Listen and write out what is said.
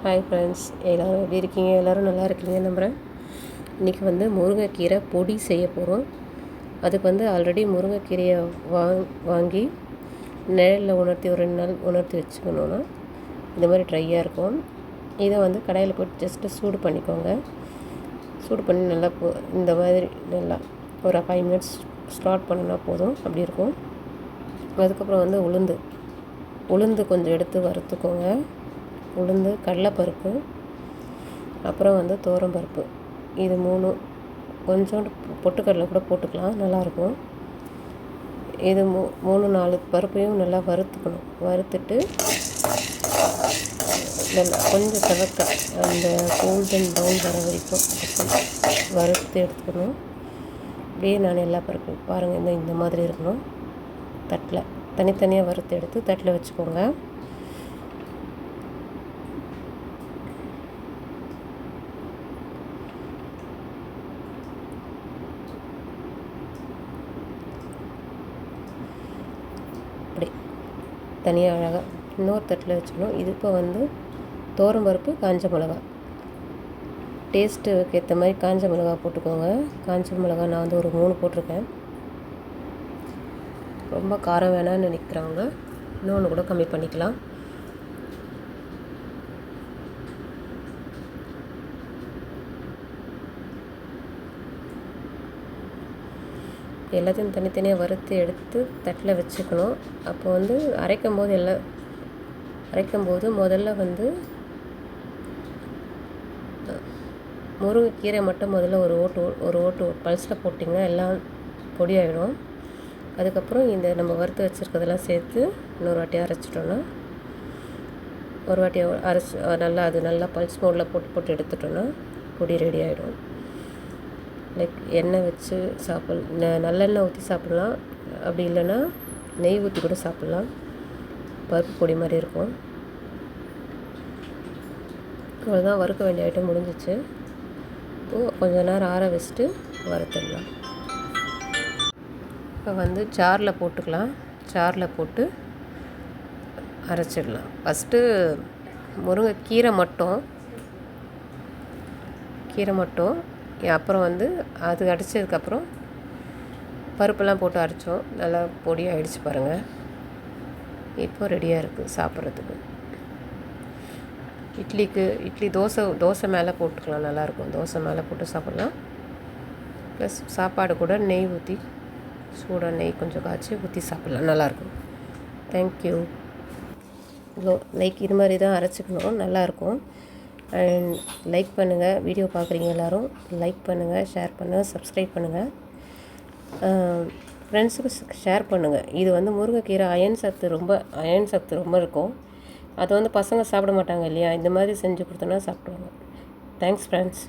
Hi friends, எல்லோரும் எப்படி இருக்கீங்க? எல்லோரும் நல்லா இருக்கீங்க நம்புகிறேன். இன்றைக்கி வந்து முருங்கைக்கீரை பொடி செய்ய போகிறோம். அதுக்கு வந்து ஆல்ரெடி முருங்கைக்கீரையை வாங்கி நிழலில் உணர்த்தி ஒரு 2 நாள் உணர்த்தி வச்சுக்கணுன்னா இந்த மாதிரி ட்ரையாக இருக்கும். இதை வந்து கடாயில் போட்டு ஜஸ்ட்டு சூடு பண்ணிக்கோங்க. சூடு பண்ணி நல்லா இந்த மாதிரி நல்லா ஒரு 5 மினிட்ஸ் ஸ்டார்ட் பண்ணினா போதும். அப்படி இருக்கும். அதுக்கப்புறம் வந்து உளுந்து கொஞ்சம் எடுத்து வறுத்துக்கோங்க. உளுந்து, கடலைப்பருப்பு, அப்புறம் வந்து துவரம்பருப்பு, இது 3 கொஞ்சோண்டு பொட்டுக்கடலை கூட போட்டுக்கலாம், நல்லாயிருக்கும். இது 3-4 பருப்பையும் நல்லா வறுத்துக்கணும். வறுத்துட்டு நல்லா கொஞ்சம் செவக்க அந்த கோல்டன் ப்ரௌன் வர வரைக்கும் வறுத்து எடுத்துக்கணும். அப்படியே நான் எல்லா பருப்பையும் பாருங்கள், இந்த மாதிரி இருக்கணும். தட்டில் தனித்தனியாக வறுத்து எடுத்து தட்டில் வச்சுக்கோங்க. அப்படி தனியாக அழகாக இன்னொரு தட்டில் வச்சுக்கணும். இது இப்போ வந்து துவரம்பருப்பு, காஞ்ச மிளகா, டேஸ்ட்டுக்கு ஏற்ற மாதிரி காஞ்ச மிளகா போட்டுக்கோங்க. காஞ்ச மிளகா நான் வந்து ஒரு 3 போட்டிருக்கேன். ரொம்ப காரம் வேணான்னு நினைக்கிறவங்க இன்னொன்று கூட கம்மி பண்ணிக்கலாம். எல்லாத்தையும் தனித்தனியாக வறுத்து எடுத்து தட்டில் வச்சுக்கணும். அப்போ வந்து அரைக்கும்போது முதல்ல வந்து முருங்கைக்கீரை மட்டும் முதல்ல ஒரு ஓட்டு பல்ஸில் போட்டிங்கன்னா எல்லாம் பொடியாகிடும். அதுக்கப்புறம் இந்த நம்ம வறுத்து வச்சுருக்கிறதெல்லாம் சேர்த்து இன்னொரு வாட்டி அரைச்சிட்டோன்னா ஒரு வாட்டி அரைச்சி நல்லா பல்ஸ் மோடில் போட்டு எடுத்துட்டோன்னா பொடி ரெடி ஆகிடும். லைக் எண்ணெய் வச்சு நல்லெண்ணெய் ஊற்றி சாப்பிட்லாம். அப்படி இல்லைன்னா நெய் ஊற்றி கூட சாப்பிட்லாம். பருப்பு பொடி மாதிரி இருக்கும். அவ்வளோதான், வறுக்க வேண்டிய ஐட்டம் முடிஞ்சிச்சு. இப்போது கொஞ்சம் நேரம் ஆற வச்சுட்டு வறுத்துடலாம். இப்போ வந்து ஜாரில் போட்டுக்கலாம். ஜாரில் போட்டு அரைச்சிடலாம். ஃபஸ்ட்டு முருங்கைக்கீரை மட்டும் அப்புறம் வந்து அது அடித்ததுக்கப்புறம் பருப்பெல்லாம் போட்டு அரைச்சோம். நல்லா பொடி ஆகிடுச்சு பாருங்கள். இப்போ ரெடியாக இருக்குது சாப்பிட்றதுக்கு. இட்லி தோசை மேலே போட்டுக்கலாம், நல்லாயிருக்கும். தோசை மேலே போட்டு சாப்பிட்லாம். ப்ளஸ் சாப்பாடு கூட நெய் ஊற்றி சூடாக நெய் கொஞ்சம் காய்ச்சி ஊற்றி சாப்பிட்லாம், நல்லாயிருக்கும். தேங்க்யூ. இது மாதிரி தான் அரைச்சிக்கணும், நல்லாயிருக்கும். அண்ட் லைக் பண்ணுங்கள். வீடியோ பார்க்குறீங்க எல்லோரும் லைக் பண்ணுங்கள், ஷேர் பண்ணுங்கள், சப்ஸ்கிரைப் பண்ணுங்கள். ஃப்ரெண்ட்ஸுக்கு ஷேர் பண்ணுங்கள். இது வந்து முருங்கைக்கீரை அயன் சத்து ரொம்ப இருக்கும். அதை வந்து பசங்க சாப்பிட மாட்டாங்க இல்லையா? இந்த மாதிரி செஞ்சு கொடுத்தோன்னா சாப்பிடுவாங்க. Thanks friends.